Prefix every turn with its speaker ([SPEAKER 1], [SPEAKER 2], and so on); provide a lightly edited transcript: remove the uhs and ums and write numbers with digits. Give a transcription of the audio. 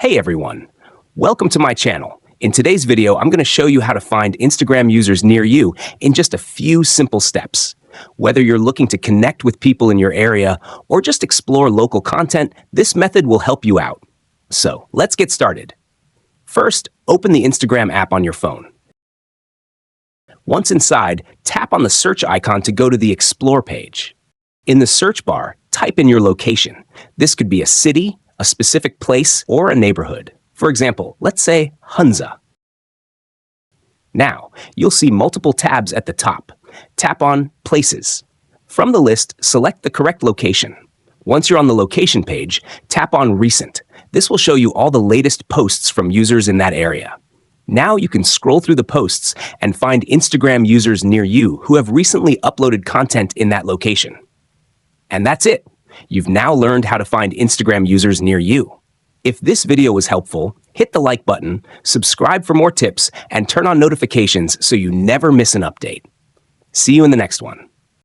[SPEAKER 1] Hey everyone, welcome to my channel. In today's video, I'm going to show you how to find Instagram users near you in just a few simple steps. Whether you're looking to connect with people in your area or just explore local content, this method will help you out. So let's get started. First, open the Instagram app on your phone. Once inside, tap on the search icon to go to the Explore page. In the search bar, type in your location. This could be a city, a specific place, or a neighborhood. For example, let's say Hunza. Now, you'll see multiple tabs at the top. Tap on Places. From the list, select the correct location. Once you're on the location page, tap on Recent. This will show you all the latest posts from users in that area. Now you can scroll through the posts and find Instagram users near you who have recently uploaded content in that location. And that's it. You've now learned how to find Instagram users near you. If this video was helpful, hit the like button, subscribe for more tips, and turn on notifications so you never miss an update. See you in the next one.